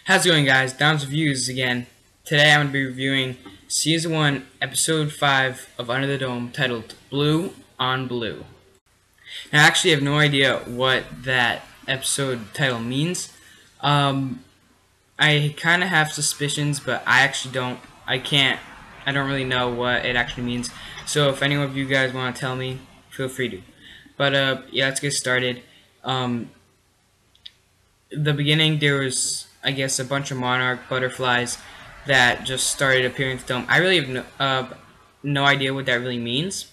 How's it going, guys? Downs Reviews again. Today I'm going to be reviewing Season 1, Episode 5 of Under the Dome, titled Blue on Blue. Now, I actually have no idea what that episode title means. I kind of have suspicions, but I actually don't. I don't really know what it actually means. So if any of you guys want to tell me, feel free to. But yeah, let's get started. The beginning, there was, I guess, a bunch of monarch butterflies that just started appearing at the dome. I really have no idea what that really means.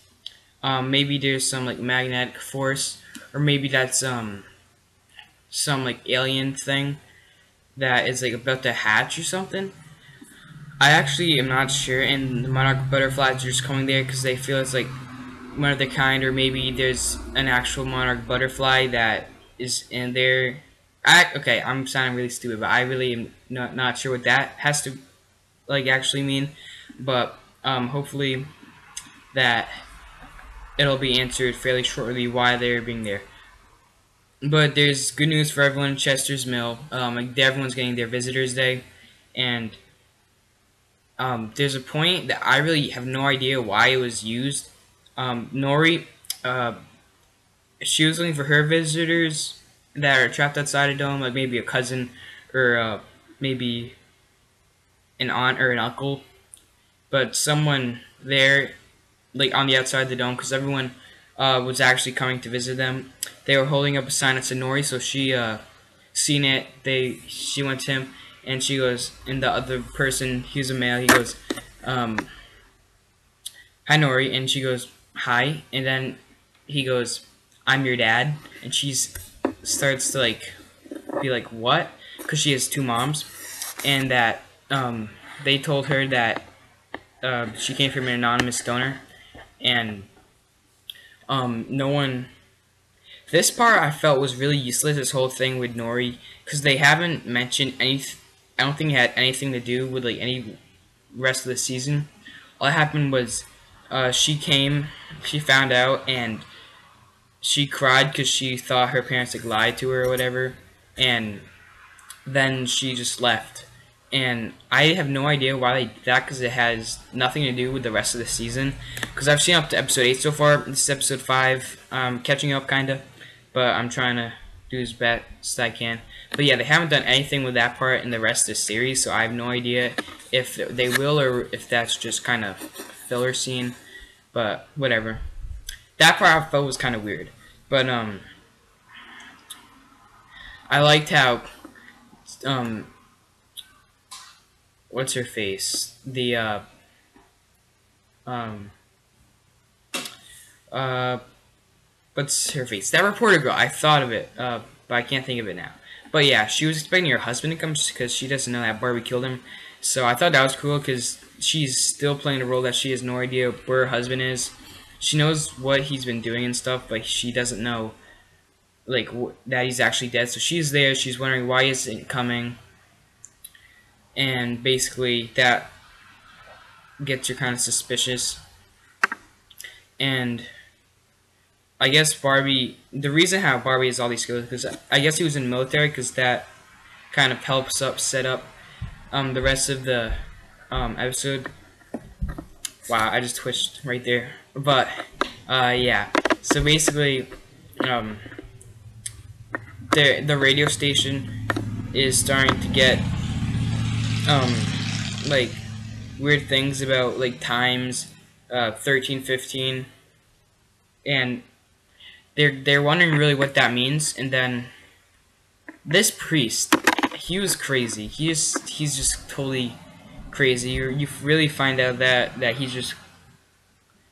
Maybe there's some like magnetic force, or maybe that's some like alien thing that is like about to hatch or something. I actually am not sure, and the monarch butterflies are just coming there because they feel it's like one of the kind, or maybe there's an actual monarch butterfly that is in there. Okay, I'm sounding really stupid, but I really am not sure what that has to like actually mean. But hopefully that it'll be answered fairly shortly why they're being there. But there's good news for everyone in Chester's Mill. Like everyone's getting their Visitors Day, and there's a point that I really have no idea why it was used. Nori, she was looking for her visitors that are trapped outside a dome, like maybe a cousin or maybe an aunt or an uncle, but someone there, like on the outside of the dome, because everyone was actually coming to visit them. They were holding up a sign that said Nori, so she seen it. She went to him, and she goes, and the other person, he's a male, he goes, "Hi Nori," and she goes, "Hi," and then he goes, "I'm your dad," and she starts to like be like, "What?" Because she has two moms, and that they told her that she came from an anonymous donor, and no one. This part I felt was really useless. This whole thing with Nori, because they haven't mentioned any. I don't think it had anything to do with like any rest of the season. All that happened was she came, she found out, and she cried because she thought her parents like lied to her or whatever, and then she just left. And I have no idea why they did that, because it has nothing to do with the rest of the season. Because I've seen up to episode 8 so far. This is episode 5. Catching up, kinda, but I'm trying to do as best I can. But yeah, they haven't done anything with that part in the rest of the series, so I have no idea if they will or if that's just kind of filler scene. But whatever. That part I felt was kind of weird. But I liked how what's her face? The what's her face? That reporter girl. I thought of it, but I can't think of it now. But yeah, she was expecting her husband to come because she doesn't know that Barbie killed him. So I thought that was cool because she's still playing the role that she has no idea where her husband is. She knows what he's been doing and stuff, but she doesn't know like that he's actually dead. So she's there. She's wondering why he isn't coming, and basically that gets her kind of suspicious. And I guess Barbie, the reason how Barbie has all these skills, because I guess he was in the military, because that kind of helps set up the rest of the episode. Wow, I just twitched right there. But yeah, so basically the radio station is starting to get like weird things about like times 13:15, and they're wondering really what that means. And then this priest, he was crazy. He's just totally crazy. You really find out that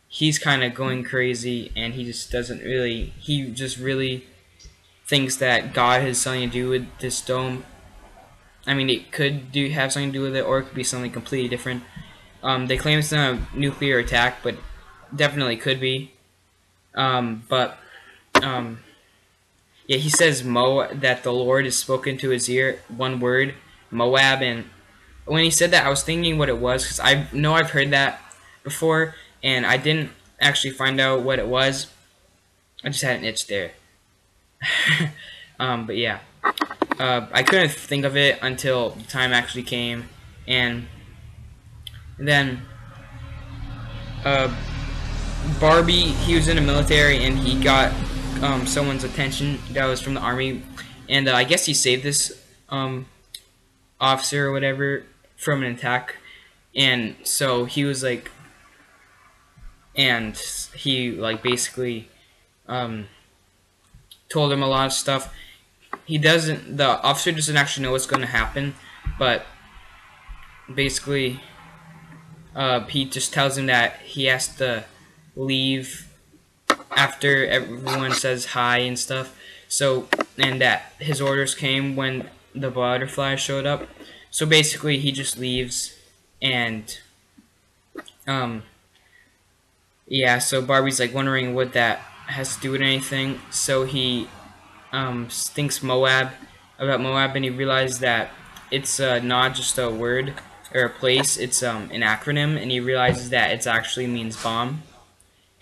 he's kind of going crazy, and he just doesn't really. He just really thinks that God has something to do with this dome. I mean, it could have something to do with it, or it could be something completely different. They claim it's not a nuclear attack, but definitely could be. Yeah, he says that the Lord has spoken to his ear, one word, Moab, and when he said that, I was thinking what it was, because I know I've heard that before, and I didn't actually find out what it was. I just had an itch there. But yeah. I couldn't think of it until the time actually came, and then uh, Barbie, he was in the military and he got someone's attention that was from the army, and I guess he saved this um, officer or whatever from an attack, and so he was like, and he like basically um, told him a lot of stuff. He doesn't. The officer doesn't actually know what's going to happen, but basically, he just tells him that he has to leave after everyone says hi and stuff. So, and that his orders came when the butterfly showed up. So basically, he just leaves, and um, yeah. So Barbie's like wondering what that has to do with anything. So he thinks about Moab, and he realized that it's not just a word or a place; it's an acronym, and he realizes that it actually means bomb.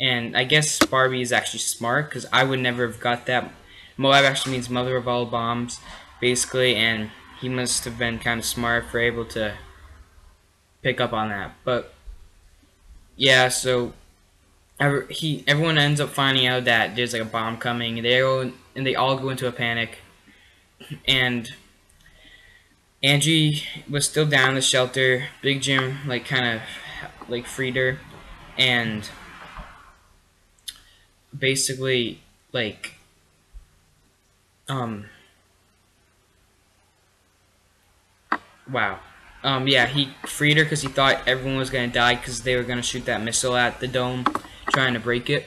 And I guess Barbie is actually smart because I would never have got that. Moab actually means mother of all bombs, basically, and he must have been kind of smart for able to pick up on that. But yeah, so everyone ends up finding out that there's like a bomb coming, and they all go into a panic. And Angie was still down in the shelter. Big Jim like kind of like freed her, and basically like um wow yeah, he freed her because he thought everyone was gonna die because they were gonna shoot that missile at the dome trying to break it.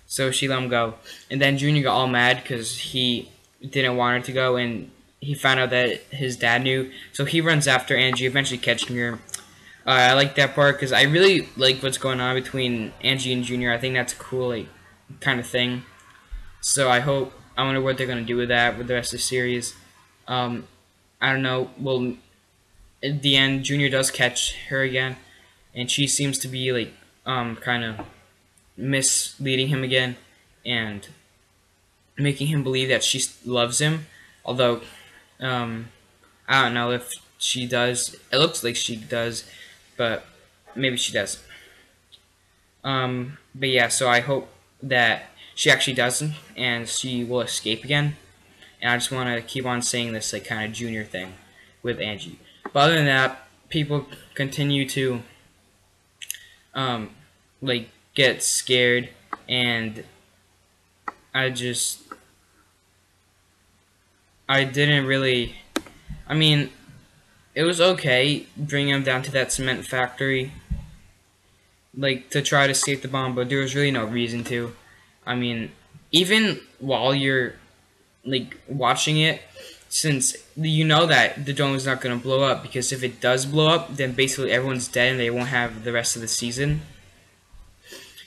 So she let him go, and then Junior got all mad because he didn't want her to go, and he found out that his dad knew. So he runs after Angie, eventually catching her. I like that part because I really like what's going on between Angie and Junior. I think that's a cool like kind of thing. So I wonder what they're gonna do with that with the rest of the series. Um, I don't know. Well, at the end, Junior does catch her again, and she seems to be like kind of misleading him again, and making him believe that she loves him. Although, I don't know if she does. It looks like she does, but maybe she doesn't. But yeah, so I hope that she actually doesn't, and she will escape again. And I just want to keep on saying this like kind of Junior thing with Angie. But other than that, people continue to um, like get scared, and I just I didn't really. I mean, it was okay bringing him down to that cement factory, like to try to save the bomb, but there was really no reason to. I mean, even while you're like watching it, since you know that the dome is not going to blow up, because if it does blow up, then basically everyone's dead and they won't have the rest of the season.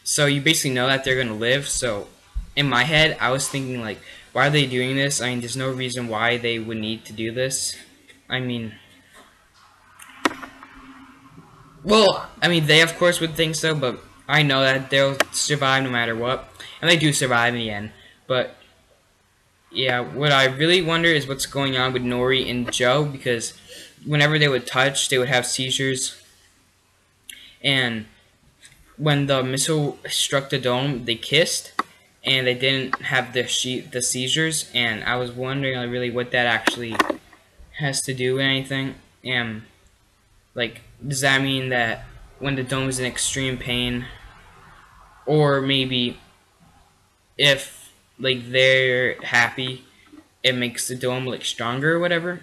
So you basically know that they're going to live. So in my head, I was thinking like, why are they doing this? I mean, there's no reason why they would need to do this. I mean, well, I mean, they of course would think so, but I know that they'll survive no matter what, and they do survive in the end. But yeah, what I really wonder is what's going on with Nori and Joe, because whenever they would touch, they would have seizures, and when the missile struck the dome, they kissed, and they didn't have the seizures, and I was wondering like, really what that actually has to do with anything, and like, does that mean that when the dome is in extreme pain, or maybe if like they're happy, it makes the dome like stronger or whatever?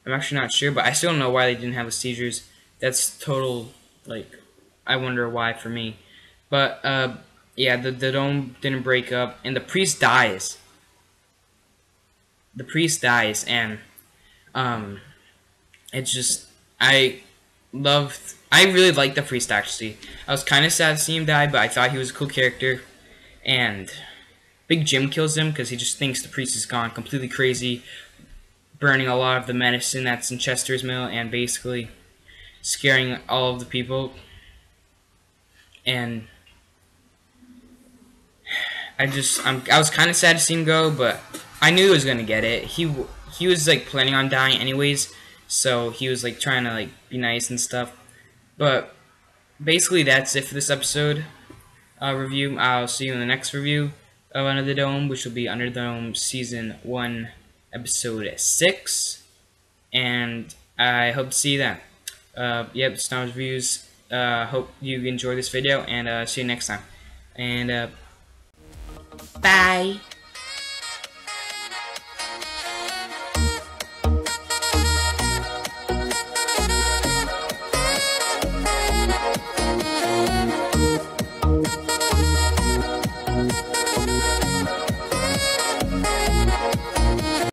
I'm actually not sure, but I still don't know why they didn't have the seizures. That's total like, I wonder why for me. But yeah, the dome didn't break up, and the priest dies. The priest dies, and it's just I really liked the priest actually. I was kind of sad to see him die, but I thought he was a cool character. And Big Jim kills him because he just thinks the priest is gone completely crazy, burning a lot of the medicine that's in Chester's mill and basically scaring all of the people. And I was kind of sad to see him go, but I knew he was gonna get it. he was like planning on dying anyways, so he was like trying to like be nice and stuff. But basically, that's it for this episode review. I'll see you in the next review of Under the Dome, which will be Under the Dome Season 1, Episode 6. And I hope to see you then. Yep, Star Wars Reviews. Hope you enjoy this video, and see you next time. And bye!